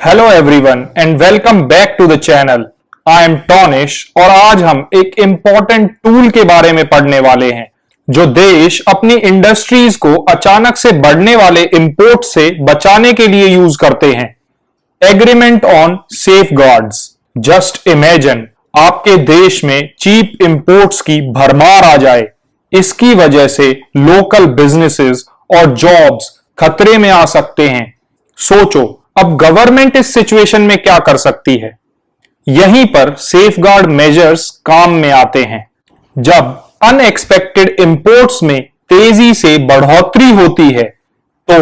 Hello everyone and welcome back to the channel. I am Tonish और आज हम एक इंपॉर्टेंट टूल के बारे में पढ़ने वाले हैं जो देश अपनी इंडस्ट्रीज को अचानक से बढ़ने वाले इंपोर्ट से बचाने के लिए यूज करते हैं। Agreement on safeguards. Just imagine आपके देश में चीप इंपोर्ट्स की भरमार आ जाए। इसकी वजह से लोकल बिजनेसेस और जॉब्स खतरे में आ सकते हैं। सोचो अब गवर्नमेंट इस सिचुएशन में क्या कर सकती है। यहीं पर सेफगार्ड मेजर्स काम में आते हैं। जब अनएक्सपेक्टेड इंपोर्ट्स में तेजी से बढ़ोतरी होती है तो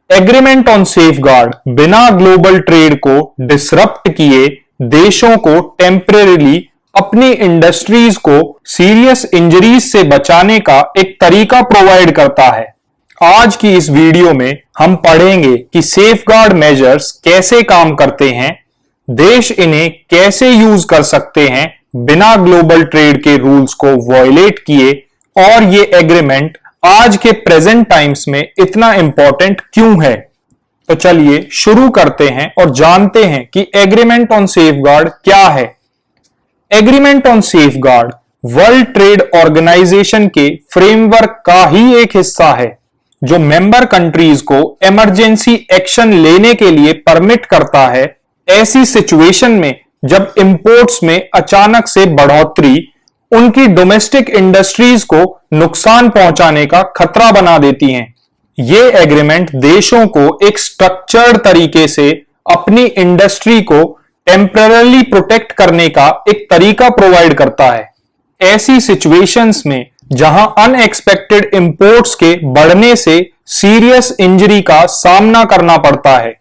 एग्रीमेंट ऑन सेफगार्ड बिना ग्लोबल ट्रेड को डिसरप्ट किए देशों को टेम्परेरीली अपनी इंडस्ट्रीज को सीरियस इंजरीज से बचाने का एक तरीका प्रोवाइड करता है। आज की इस वीडियो में हम पढ़ेंगे कि सेफगार्ड मेजर्स कैसे काम करते हैं, देश इन्हें कैसे यूज कर सकते हैं बिना ग्लोबल ट्रेड के रूल्स को वायलेट किए, और ये एग्रीमेंट आज के प्रेजेंट टाइम्स में इतना इंपॉर्टेंट क्यों है। तो चलिए शुरू करते हैं और जानते हैं कि एग्रीमेंट ऑन सेफगार्ड क्या है। Agreement on safeguard world trade organization के फ्रेमवर्क का ही एक हिस्सा है जो मेंबर कंट्रीज को इमरजेंसी एक्शन लेने के लिए परमिट करता है ऐसी सिचुएशन में जब इंपोर्ट्स में अचानक से बढ़ोतरी उनकी डोमेस्टिक इंडस्ट्रीज को नुकसान पहुंचाने का खतरा बना देती हैं। ये एग्रीमेंट देशों को एक स्ट्रक्चर्ड तरीके से अपनी इंडस्ट्री को टेम्पररी प्रोटेक्ट करने का एक तरीका प्रोवाइड करता है। ऐसी सिचुएशंस में जहां अनएक्सपेक्टेड इंपोर्ट्स के बढ़ने से सीरियस इंजरी का सामना करना पड़ता है।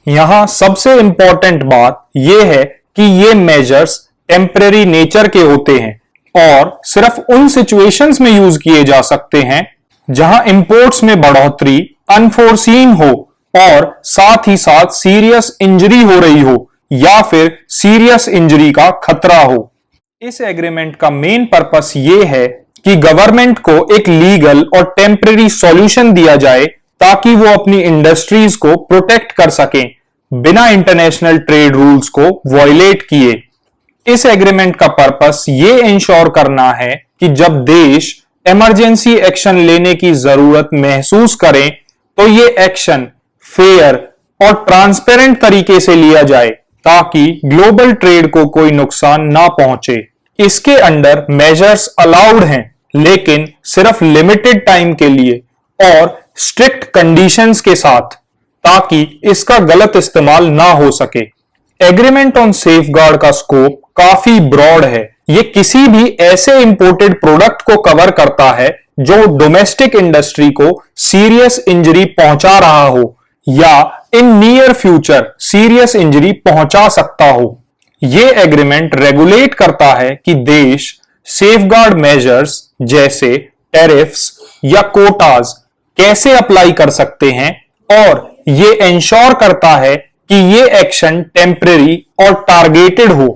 यहां सबसे इंपॉर्टेंट बात यह है कि ये मेजर्स टेम्परेरी नेचर के होते हैं और सिर्फ उन सिचुएशंस में यूज किए जा सकते हैं जहां इंपोर्ट्स में बढ़ोतरी अनफोर्सीन हो और साथ ही साथ सीरियस इंजरी हो रही हो या फिर सीरियस इंजरी का खतरा हो। इस एग्रीमेंट का मेन पर्पस ये है कि गवर्नमेंट को एक लीगल और टेम्परेरी सॉल्यूशन दिया जाए ताकि वो अपनी इंडस्ट्रीज को प्रोटेक्ट कर सकें बिना इंटरनेशनल ट्रेड रूल्स को वायलेट किए। इस एग्रीमेंट का पर्पस ये इंश्योर करना है कि जब देश इमरजेंसी एक्शन लेने की जरूरत महसूस करें तो ये एक्शन फेयर और ट्रांसपेरेंट तरीके से लिया जाए ताकि ग्लोबल ट्रेड को कोई नुकसान ना पहुंचे। इसके अंडर मेजर्स अलाउड हैं लेकिन सिर्फ लिमिटेड टाइम के लिए और स्ट्रिक्ट कंडीशंस के साथ ताकि इसका गलत इस्तेमाल ना हो सके। एग्रीमेंट ऑन सेफगार्ड का स्कोप काफी ब्रॉड है। ये किसी भी ऐसे इंपोर्टेड प्रोडक्ट को कवर करता है जो डोमेस्टिक इंडस्ट्री को सीरियस इंजरी पहुंचा रहा हो या in near future serious injury पहुंचा सकता हो। ये एग्रीमेंट रेगुलेट करता है कि देश सेफगार्ड मेजर्स जैसे टैरिफ्स या कोटाज कैसे अप्लाई कर सकते हैं और ये इंश्योर करता है कि ये एक्शन टेम्परेरी और टारगेटेड हो।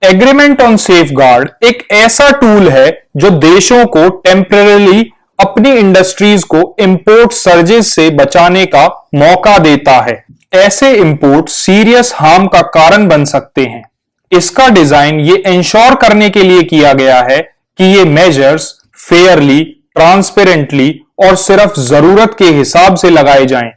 एग्रीमेंट ऑन सेफगार्ड एक ऐसा टूल है जो देशों को टेम्परेरीली अपनी इंडस्ट्रीज को इंपोर्ट सर्जेस से बचाने का मौका देता है। ऐसे इंपोर्ट सीरियस हार्म का कारण बन सकते हैं। इसका डिजाइन ये इंश्योर करने के लिए किया गया है कि ये मेजर्स फेयरली, ट्रांसपेरेंटली और सिर्फ जरूरत के हिसाब से लगाए जाएं।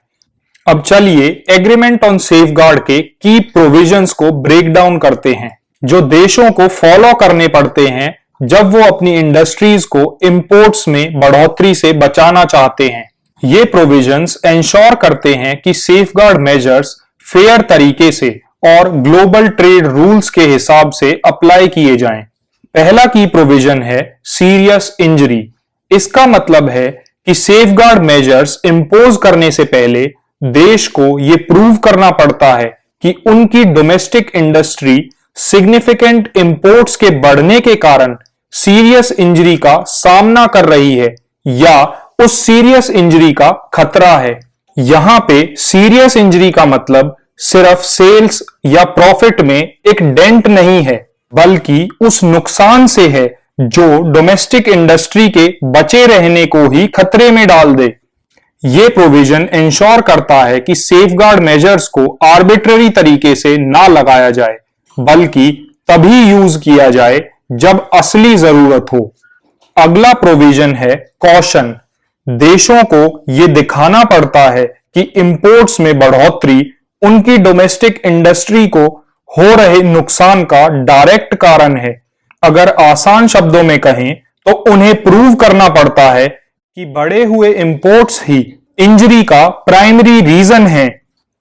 अब चलिए एग्रीमेंट ऑन सेफगार्ड के की प्रोविजंस को ब्रेक डाउन करते हैं जो देशों को फॉलो करने पड़ते हैं जब वो अपनी इंडस्ट्रीज को इंपोर्ट्स में बढ़ोतरी से बचाना चाहते हैं। ये प्रोविजंस इंश्योर करते हैं कि सेफगार्ड मेजर्स फेयर तरीके से और ग्लोबल ट्रेड रूल्स के हिसाब से अप्लाई किए जाएं। पहला की प्रोविजन है सीरियस इंजरी। इसका मतलब है कि सेफगार्ड मेजर्स इंपोज करने से पहले देश को यह प्रूव करना पड़ता है कि उनकी डोमेस्टिक इंडस्ट्री सिग्निफिकेंट इंपोर्ट्स के बढ़ने के कारण सीरियस इंजरी का सामना कर रही है या उस सीरियस इंजरी का खतरा है। यहां पे सीरियस इंजरी का मतलब सिर्फ सेल्स या प्रॉफिट में एक डेंट नहीं है बल्कि उस नुकसान से है जो डोमेस्टिक इंडस्ट्री के बचे रहने को ही खतरे में डाल दे। ये प्रोविजन इंश्योर करता है कि सेफगार्ड मेजर्स को आर्बिट्ररी तरीके से ना लगाया जाए, बल्कि तभी यूज किया जाए जब असली जरूरत हो। अगला प्रोविजन है कॉशन। देशों को यह दिखाना पड़ता है कि इंपोर्ट्स में बढ़ोतरी उनकी डोमेस्टिक इंडस्ट्री को हो रहे नुकसान का डायरेक्ट कारण है। अगर आसान शब्दों में कहें तो उन्हें प्रूव करना पड़ता है कि बढ़े हुए इंपोर्ट्स ही इंजरी का प्राइमरी रीजन है।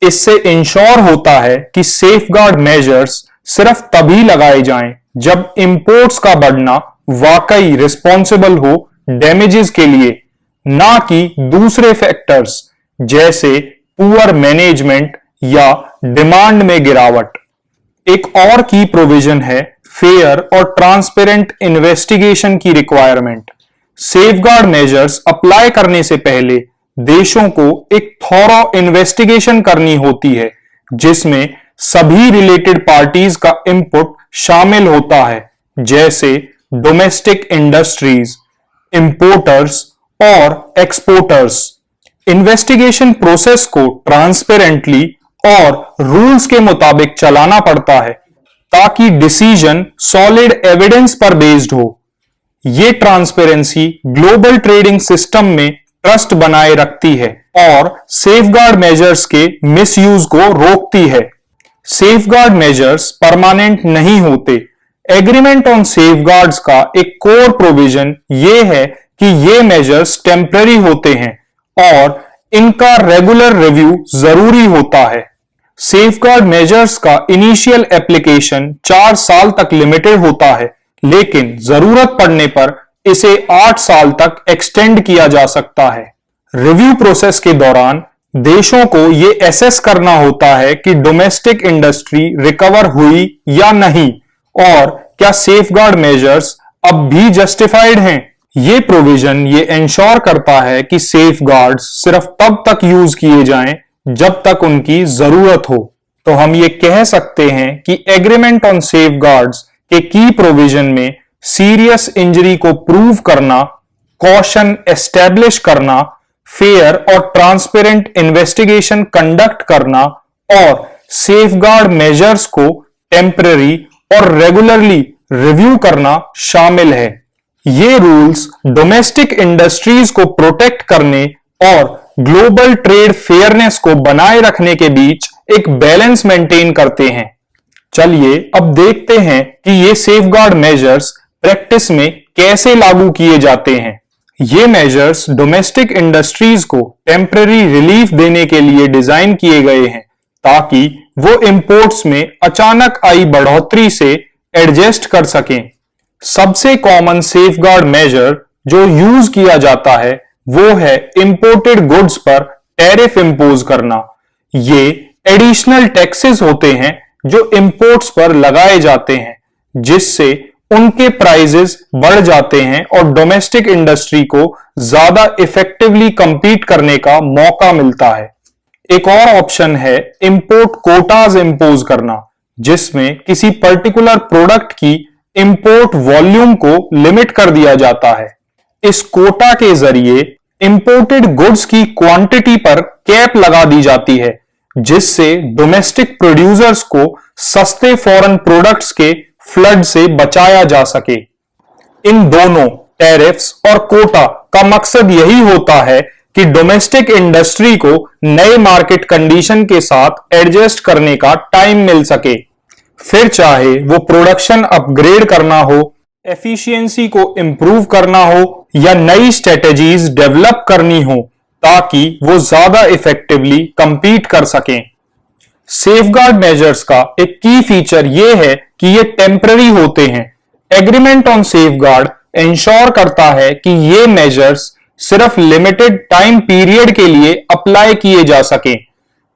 इससे इंश्योर होता है कि सेफगार्ड मेजर्स सिर्फ तभी लगाए जाएं जब इंपोर्ट्स का बढ़ना वाकई रिस्पॉन्सिबल हो डैमेजेस के लिए, ना कि दूसरे फैक्टर्स जैसे पुअर मैनेजमेंट या डिमांड में गिरावट। एक और की प्रोविजन है फेयर और ट्रांसपेरेंट इन्वेस्टिगेशन की रिक्वायरमेंट। सेफगार्ड मेजर्स अप्लाई करने से पहले देशों को एक थॉरो इन्वेस्टिगेशन करनी होती है, जिसमें सभी रिलेटेड पार्टीज का इनपुट शामिल होता है, जैसे डोमेस्टिक इंडस्ट्रीज, इंपोर्टर्स और एक्सपोर्टर्स। इन्वेस्टिगेशन प्रोसेस को ट्रांसपेरेंटली और रूल्स के मुताबिक चलाना पड़ता है ताकि डिसीजन सॉलिड एविडेंस पर बेस्ड हो। ये ट्रांसपेरेंसी ग्लोबल ट्रेडिंग सिस्टम में ट्रस्ट बनाए रखती है और सेफगार्ड मेजर्स के मिसयूज को रोकती है। सेफगार्ड मेजर्स परमानेंट नहीं होते। एग्रीमेंट ऑन सेफगार्ड्स का एक कोर प्रोविजन ये है कि ये मेजर्स टेम्पररी होते हैं और इनका रेगुलर रिव्यू जरूरी होता है। सेफगार्ड मेजर्स का इनिशियल एप्लीकेशन 4 साल तक लिमिटेड होता है, लेकिन जरूरत पड़ने पर इसे 8 साल तक एक्सटेंड किया जा सकता है। रिव्यू प्रोसेस के दौरान देशों को यह एसेस करना होता है कि डोमेस्टिक इंडस्ट्री रिकवर हुई या नहीं और क्या सेफगार्ड मेजर्स अब भी जस्टिफाइड हैं। ये प्रोविजन ये इंश्योर करता है कि सेफगार्ड्स सिर्फ तब तक यूज किए जाएं जब तक उनकी जरूरत हो। तो हम ये कह सकते हैं कि एग्रीमेंट ऑन सेफगार्ड्स के की प्रोविजन में सीरियस इंजरी को प्रूव करना, कॉशन एस्टैब्लिश करना, फेयर और ट्रांसपेरेंट इन्वेस्टिगेशन कंडक्ट करना और सेफगार्ड मेजर्स को टेम्पररी और रेगुलरली रिव्यू करना शामिल है। ये रूल्स डोमेस्टिक इंडस्ट्रीज को प्रोटेक्ट करने और ग्लोबल ट्रेड फेयरनेस को बनाए रखने के बीच एक बैलेंस मेंटेन करते हैं। चलिए अब देखते हैं कि ये सेफगार्ड मेजर्स प्रैक्टिस में कैसे लागू किए जाते हैं। ये मेजर्स डोमेस्टिक इंडस्ट्रीज को टेम्पररी रिलीफ देने के लिए डिजाइन किए गए हैं ताकि वो इंपोर्ट्स में अचानक आई बढ़ोतरी से एडजस्ट कर सकें। सबसे कॉमन सेफगार्ड मेजर जो यूज किया जाता है वो है इंपोर्टेड गुड्स पर टैरिफ इंपोज करना। ये एडिशनल टैक्सेस होते हैं जो इंपोर्ट्स पर लगाए जाते हैं, जिससे उनके प्राइसेस बढ़ जाते हैं और डोमेस्टिक इंडस्ट्री को ज्यादा इफेक्टिवली कंपीट करने का मौका मिलता है। एक और ऑप्शन है इंपोर्ट कोटाज इंपोज करना, जिसमें किसी पर्टिकुलर प्रोडक्ट की इंपोर्ट वॉल्यूम को लिमिट कर दिया जाता है। इस कोटा के जरिए इंपोर्टेड गुड्स की क्वांटिटी पर कैप लगा दी जाती है, जिससे डोमेस्टिक प्रोड्यूसर्स को सस्ते फॉरेन प्रोडक्ट्स के फ्लड से बचाया जा सके। इन दोनों टैरिफ्स और कोटा का मकसद यही होता है कि डोमेस्टिक इंडस्ट्री को नए मार्केट कंडीशन के साथ एडजस्ट करने का टाइम मिल सके, फिर चाहे वो प्रोडक्शन अपग्रेड करना हो, एफिशिएंसी को इंप्रूव करना हो या नई स्ट्रेटेजीज डेवलप करनी हो, ताकि वो ज्यादा इफेक्टिवली कंपीट कर सकें। सेफगार्ड मेजर्स का एक की फीचर ये है कि ये टेम्पररी होते हैं। एग्रीमेंट ऑन सेफगार्ड इंश्योर करता है कि ये मेजर्स सिर्फ लिमिटेड टाइम पीरियड के लिए अप्लाई किए जा सकें,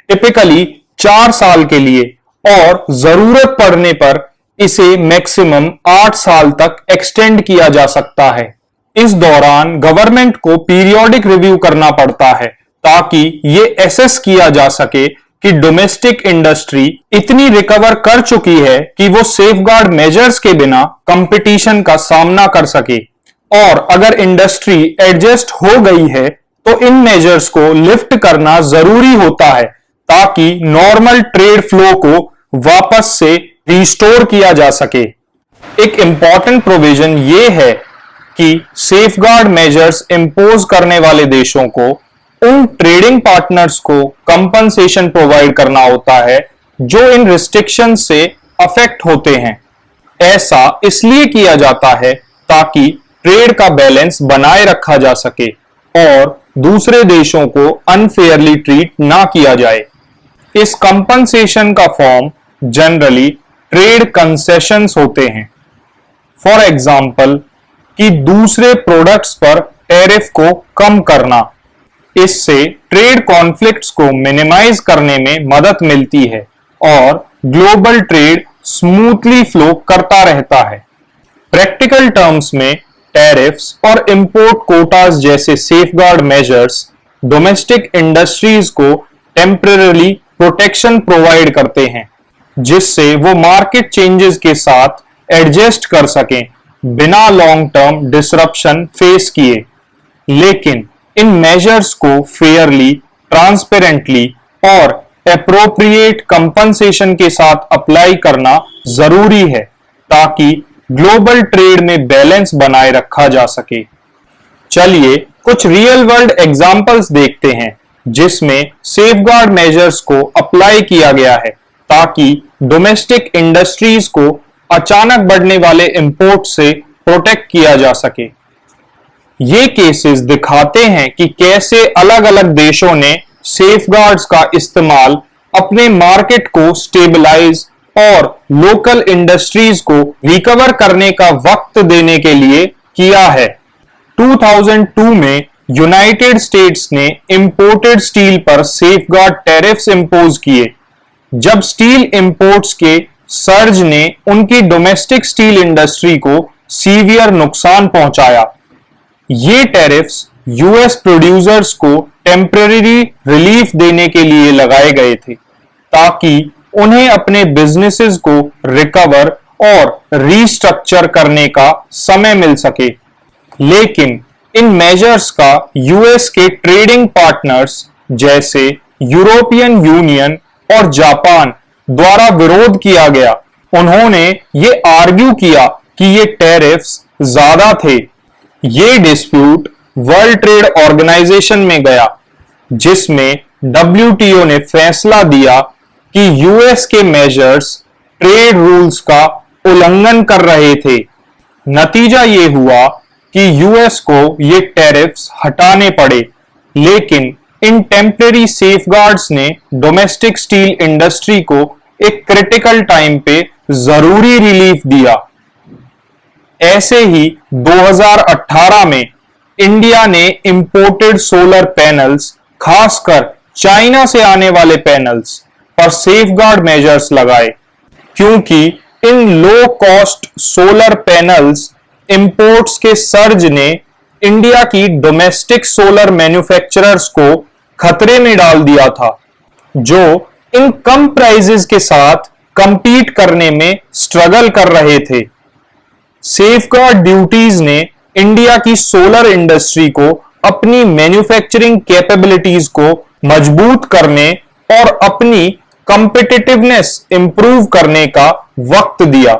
टिपिकली 4 साल के लिए, और जरूरत पड़ने पर इसे मैक्सिमम 8 साल तक एक्सटेंड किया जा सकता है। इस दौरान गवर्नमेंट को पीरियोडिक रिव्यू करना पड़ता है ताकि ये एसेस किया जा सके कि डोमेस्टिक इंडस्ट्री इतनी रिकवर कर चुकी है कि वो सेफगार्ड मेजर्स के बिना कंपटीशन का सामना कर सके, और अगर इंडस्ट्री एडजस्ट हो गई है तो इन मेजर्स को लिफ्ट करना जरूरी होता है ताकि नॉर्मल ट्रेड फ्लो को वापस से रिस्टोर किया जा सके। एक इंपॉर्टेंट प्रोविजन ये है कि सेफगार्ड मेजर्स इंपोज करने वाले देशों को उन ट्रेडिंग पार्टनर्स को कंपनसेशन प्रोवाइड करना होता है जो इन रिस्ट्रिक्शन से अफेक्ट होते हैं। ऐसा इसलिए किया जाता है ताकि ट्रेड का बैलेंस बनाए रखा जा सके और दूसरे देशों को अनफेयरली ट्रीट ना किया जाए। इस कंपनसेशन का फॉर्म जनरली ट्रेड कंसेशंस होते हैं। फॉर एग्जाम्पल कि दूसरे प्रोडक्ट्स पर टैरिफ को कम करना। इससे ट्रेड कॉन्फ्लिक्ट्स को मिनिमाइज करने में मदद मिलती है और ग्लोबल ट्रेड स्मूथली फ्लो करता रहता है। प्रैक्टिकल टर्म्स में टैरिफ्स और इंपोर्ट कोटास जैसे सेफगार्ड मेजर्स डोमेस्टिक इंडस्ट्रीज को टेम्परेरी प्रोटेक्शन प्रोवाइड करते हैं, जिससे वो मार्केट चेंजेस के साथ एडजस्ट कर सकें बिना लॉन्ग टर्म डिसरप्शन फेस किए। लेकिन इन मेजर्स को फेयरली, ट्रांसपेरेंटली और एप्रोप्रिएट कंपनसेशन के साथ अप्लाई करना जरूरी है ताकि ग्लोबल ट्रेड में बैलेंस बनाए रखा जा सके। चलिए कुछ रियल वर्ल्ड एग्जांपल्स देखते हैं जिसमें सेफगार्ड मेजर्स को अप्लाई किया गया है ताकि डोमेस्टिक इंडस्ट्रीज को अचानक बढ़ने वाले इंपोर्ट से प्रोटेक्ट किया जा सके। ये केसेस दिखाते हैं कि कैसे अलग अलग देशों ने सेफगार्ड्स का इस्तेमाल अपने मार्केट को स्टेबलाइज और लोकल इंडस्ट्रीज को रिकवर करने का वक्त देने के लिए किया है। 2002 में यूनाइटेड स्टेट्स ने इंपोर्टेड स्टील पर सेफगार्ड टैरिफ्स इंपोज किए जब स्टील इंपोर्ट्स के सर्ज ने उनकी डोमेस्टिक स्टील इंडस्ट्री को सीवियर नुकसान पहुंचाया। ये टैरिफ्स यूएस प्रोड्यूसर्स को टेम्परेरी रिलीफ देने के लिए लगाए गए थे ताकि उन्हें अपने बिजनेसेस को रिकवर और रीस्ट्रक्चर करने का समय मिल सके। लेकिन इन मेजर्स का यूएस के ट्रेडिंग पार्टनर्स जैसे यूरोपियन यूनियन और जापान द्वारा विरोध किया गया। उन्होंने ये आर्ग्यू किया कि ये टैरिफ्स ज्यादा थे। ये डिस्प्यूट वर्ल्ड ट्रेड ऑर्गेनाइजेशन में गया जिसमें डब्ल्यूटीओ ने फैसला दिया कि यूएस के मेजर्स ट्रेड रूल्स का उल्लंघन कर रहे थे। नतीजा ये हुआ कि यूएस को ये टैरिफ्स हटाने पड़े, लेकिन इन टेम्परेरी सेफगार्ड्स ने डोमेस्टिक स्टील इंडस्ट्री को एक क्रिटिकल टाइम पे जरूरी रिलीफ दिया। ऐसे ही 2018 में इंडिया ने इंपोर्टेड सोलर पैनल्स, खासकर चाइना से आने वाले पैनल्स पर सेफगार्ड मेजर्स लगाए, क्योंकि इन low cost solar panels imports के सर्ज ने इंडिया की डोमेस्टिक सोलर मैन्युफैक्चरर्स को खतरे में डाल दिया था, जो इन कम प्राइसेस के साथ कंपीट करने में स्ट्रगल कर रहे थे। सेफगार्ड ड्यूटीज ने इंडिया की सोलर इंडस्ट्री को अपनी मैन्युफैक्चरिंग कैपेबिलिटीज को मजबूत करने और अपनी कॉम्पिटिटिवनेस इंप्रूव करने का वक्त दिया।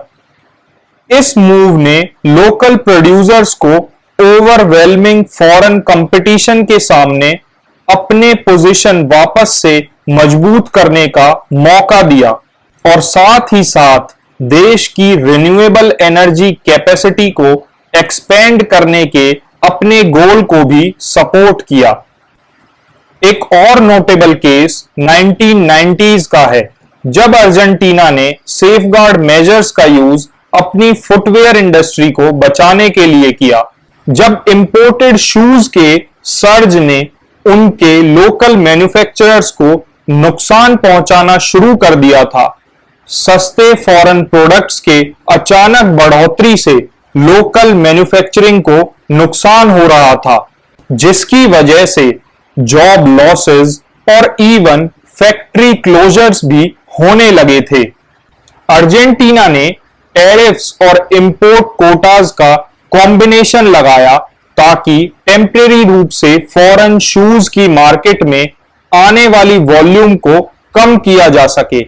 इस मूव ने लोकल प्रोड्यूसर्स को ओवरवेलमिंग फॉरेन कंपटीशन के सामने अपने पोजीशन वापस से मजबूत करने का मौका दिया और साथ ही साथ देश की रिन्यूएबल एनर्जी कैपेसिटी को एक्सपेंड करने के अपने गोल को भी सपोर्ट किया। एक और नोटेबल केस 1990s का है, जब अर्जेंटीना ने सेफगार्ड मेजर्स का यूज अपनी फुटवेयर इंडस्ट्री को बचाने के लिए किया। जब इंपोर्टेड शूज के सर्ज ने उनके लोकल मैन्युफैक्चरर्स को नुकसान पहुंचाना शुरू कर दिया था। सस्ते फॉरेन प्रोडक्ट्स के अचानक बढ़ोतरी से लोकल मैन्युफैक्चरिंग को नुकसान हो रहा था, जिसकी वजह से जॉब लॉसेस और इवन फैक्ट्री क्लोजर्स भी होने लगे थे। अर्जेंटीना ने टैरिफ्स और इंपोर्ट कोटास का कॉम्बिनेशन लगाया ताकि टेम्परेरी रूप से फॉरेन शूज की मार्केट में आने वाली वॉल्यूम को कम किया जा सके।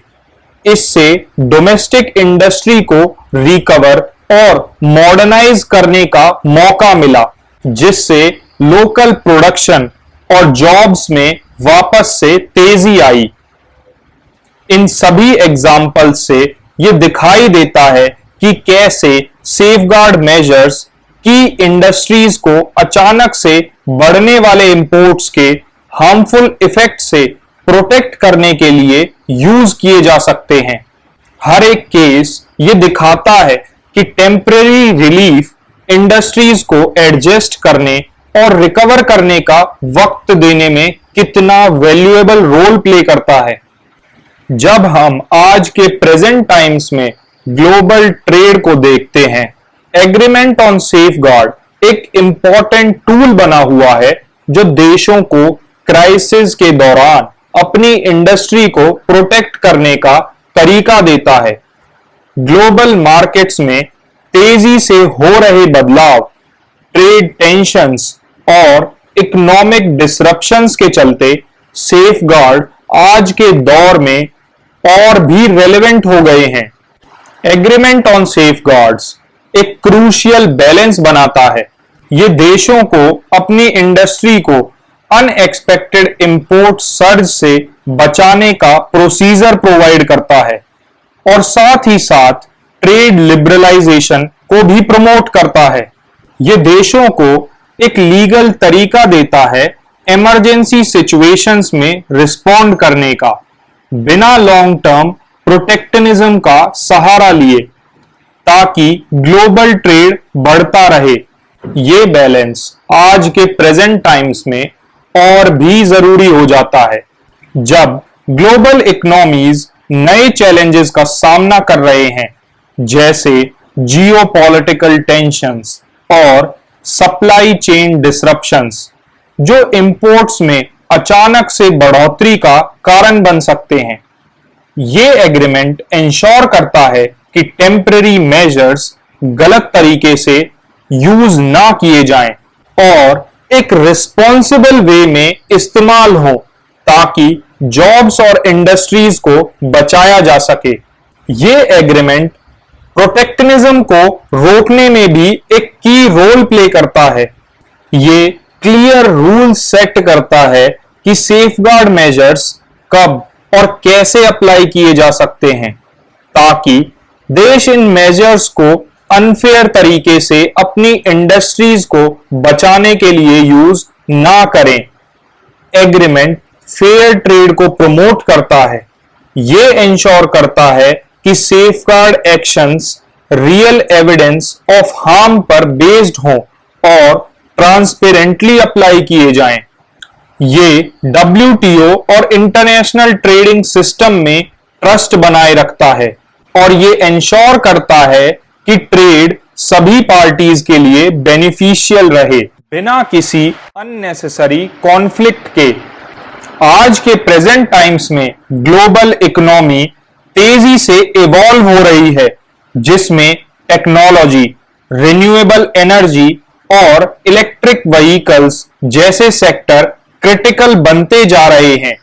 इससे डोमेस्टिक इंडस्ट्री को रिकवर और मॉडर्नाइज करने का मौका मिला, जिससे लोकल प्रोडक्शन और जॉब्स में वापस से तेजी आई। इन सभी एग्जाम्पल से यह दिखाई देता है कि कैसे सेफगार्ड मेजर्स की इंडस्ट्रीज को अचानक से बढ़ने वाले इंपोर्ट्स के हार्मफुल इफेक्ट से प्रोटेक्ट करने के लिए यूज किए जा सकते हैं। हर एक केस ये दिखाता है कि टेम्परेरी रिलीफ इंडस्ट्रीज को एडजस्ट करने और रिकवर करने का वक्त देने में कितना वैल्यूएबल रोल प्ले करता है। जब हम आज के प्रेजेंट टाइम्स में ग्लोबल ट्रेड को देखते हैं, एग्रीमेंट ऑन सेफगार्ड एक इंपॉर्टेंट टूल बना हुआ है जो देशों को क्राइसिस के दौरान अपनी इंडस्ट्री को प्रोटेक्ट करने का तरीका देता है। ग्लोबल मार्केट्स में तेजी से हो रहे बदलाव, ट्रेड टेंशंस और इकोनॉमिक डिसरप्शंस के चलते सेफगार्ड आज के दौर में और भी रेलेवेंट हो गए हैं। एग्रीमेंट ऑन सेफगार्ड्स एक क्रूशियल बैलेंस बनाता है। ये देशों को अपनी इंडस्ट्री को अनएक्सपेक्टेड इंपोर्ट सर्ज से बचाने का प्रोसीजर प्रोवाइड करता है और साथ ही साथ ट्रेड लिबरलाइजेशन को भी प्रमोट करता है। ये देशों को एक लीगल तरीका देता है इमरजेंसी सिचुएशंस में रिस्पॉन्ड करने का, बिना लॉन्ग टर्म प्रोटेक्शनिज्म का सहारा लिए, ताकि ग्लोबल ट्रेड बढ़ता रहे। ये बैलेंस आज के प्रेजेंट टाइम्स में और भी जरूरी हो जाता है, जब ग्लोबल इकोनॉमीज नए चैलेंजेस का सामना कर रहे हैं, जैसे जियोपॉलिटिकल टेंशंस और सप्लाई चेन डिसरप्शंस, जो इंपोर्ट्स में अचानक से बढ़ोतरी का कारण बन सकते हैं। ये एग्रीमेंट इंश्योर करता है कि टेम्परेरी मेजर्स गलत तरीके से यूज ना किए जाएं और एक रिस्पॉन्सिबल वे में इस्तेमाल हो, ताकि जॉब्स और इंडस्ट्रीज को बचाया जा सके। ये एग्रीमेंट प्रोटेक्शनिज्म को रोकने में भी एक की रोल प्ले करता है। ये क्लियर रूल सेट करता है कि सेफगार्ड मेजर्स कब और कैसे अप्लाई किए जा सकते हैं, ताकि देश इन मेजर्स को अनफेयर तरीके से अपनी इंडस्ट्रीज को बचाने के लिए यूज ना करें। एग्रीमेंट फेयर ट्रेड को प्रमोट करता है। यह इंश्योर करता है कि safeguard actions real evidence of harm पर बेस्ड हों और ट्रांसपेरेंटली अप्लाई किए जाएं। ये WTO और इंटरनेशनल ट्रेडिंग सिस्टम में ट्रस्ट बनाए रखता है और ये इंश्योर करता है कि ट्रेड सभी पार्टीज के लिए बेनिफिशियल रहे, बिना किसी अननेसेसरी कॉन्फ्लिक्ट के। आज के प्रेजेंट टाइम्स में ग्लोबल इकोनॉमी तेजी से इवॉल्व हो रही है, जिसमें टेक्नोलॉजी, रिन्यूएबल एनर्जी और इलेक्ट्रिक व्हीकल्स जैसे सेक्टर क्रिटिकल बनते जा रहे हैं।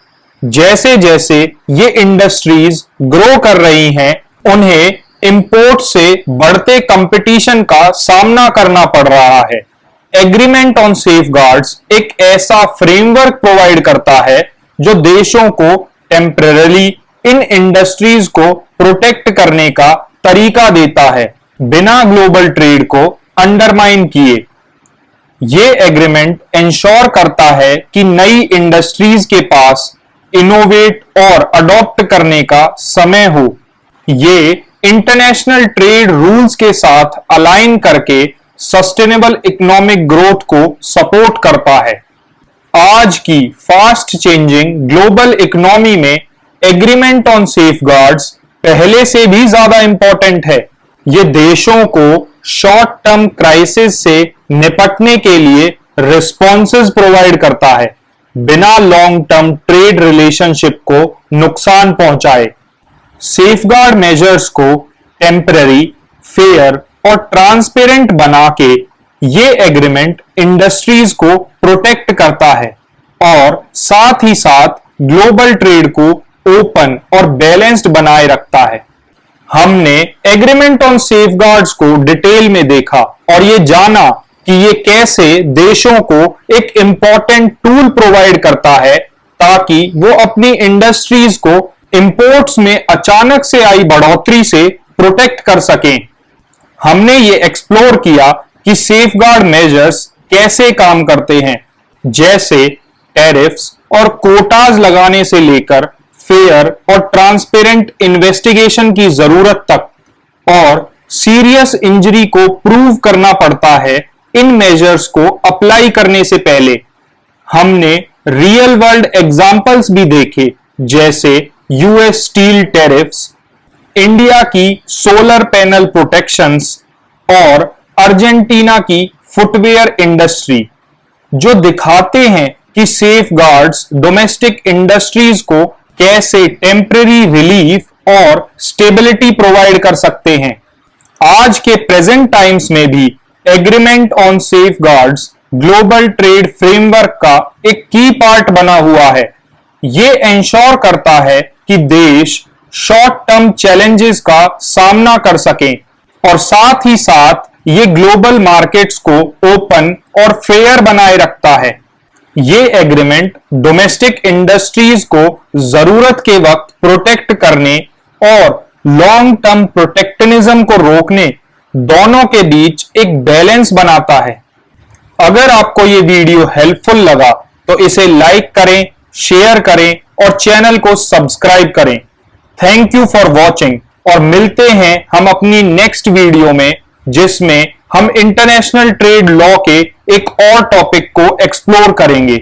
जैसे जैसे ये इंडस्ट्रीज ग्रो कर रही हैं, उन्हें इंपोर्ट से बढ़ते कंपटीशन का सामना करना पड़ रहा है। एग्रीमेंट ऑन सेफगार्ड्स एक ऐसा फ्रेमवर्क प्रोवाइड करता है जो देशों को टेम्परेरी इन इंडस्ट्रीज को प्रोटेक्ट करने का तरीका देता है, बिना ग्लोबल ट्रेड को अंडरमाइन किए। ये एग्रीमेंट इंश्योर करता है कि नई इंडस्ट्रीज के पास इनोवेट और अडॉप्ट करने का समय हो। ये इंटरनेशनल ट्रेड रूल्स के साथ अलाइन करके सस्टेनेबल इकोनॉमिक ग्रोथ को सपोर्ट करता है। आज की फास्ट चेंजिंग ग्लोबल इकोनॉमी में एग्रीमेंट ऑन सेफगार्ड्स पहले से भी ज्यादा इंपॉर्टेंट है। ये देशों को शॉर्ट टर्म क्राइसिस से निपटने के लिए रिस्पॉन्सेज प्रोवाइड करता है, बिना लॉन्ग टर्म ट्रेड रिलेशनशिप को नुकसान पहुंचाए। सेफगार्ड मेजर्स को टेम्पररी, फेयर और ट्रांसपेरेंट बना के ये एग्रीमेंट इंडस्ट्रीज को प्रोटेक्ट करता है और साथ ही साथ ग्लोबल ट्रेड को ओपन और बैलेंस्ड बनाए रखता है। हमने एग्रीमेंट ऑन सेफगार्ड्स को डिटेल में देखा और ये जाना कि ये कैसे देशों को एक इंपॉर्टेंट टूल प्रोवाइड करता है ताकि वो अपनी इंडस्ट्रीज को इंपोर्ट्स में अचानक से आई बढ़ोतरी से प्रोटेक्ट कर सकें। हमने ये एक्सप्लोर किया कि सेफगार्ड मेजर्स कैसे काम करते हैं, जैसे टैरिफ्स और कोटाज लगाने से लेकर फेयर और ट्रांसपेरेंट इन्वेस्टिगेशन की जरूरत तक, और सीरियस इंजरी को प्रूव करना पड़ता है इन मेजर्स को अप्लाई करने से पहले। हमने रियल वर्ल्ड एग्जांपल्स भी देखे, जैसे यूएस स्टील टैरिफ्स, इंडिया की सोलर पैनल प्रोटेक्शंस और अर्जेंटीना की फुटवेयर इंडस्ट्री, जो दिखाते हैं कि सेफगार्ड्स डोमेस्टिक इंडस्ट्रीज को कैसे टेम्परेरी रिलीफ और स्टेबिलिटी प्रोवाइड कर सकते हैं। आज के प्रेजेंट टाइम्स में भी agreement on safeguards global trade framework का एक की पार्ट बना हुआ है। ये इंश्योर करता है कि देश शॉर्ट टर्म चैलेंजेस का सामना कर सकें और साथ ही साथ ये ग्लोबल मार्केट्स को ओपन और फेयर बनाए रखता है। ये एग्रीमेंट डोमेस्टिक इंडस्ट्रीज को जरूरत के वक्त प्रोटेक्ट करने और लॉन्ग टर्म प्रोटेक्शनिज्म को रोकने, दोनों के बीच एक बैलेंस बनाता है। अगर आपको ये वीडियो हेल्पफुल लगा तो इसे लाइक करें, शेयर करें और चैनल को सब्सक्राइब करें। थैंक यू फॉर वॉचिंग और मिलते हैं हम अपनी नेक्स्ट वीडियो में, जिसमें हम इंटरनेशनल ट्रेड लॉ के एक और टॉपिक को एक्सप्लोर करेंगे।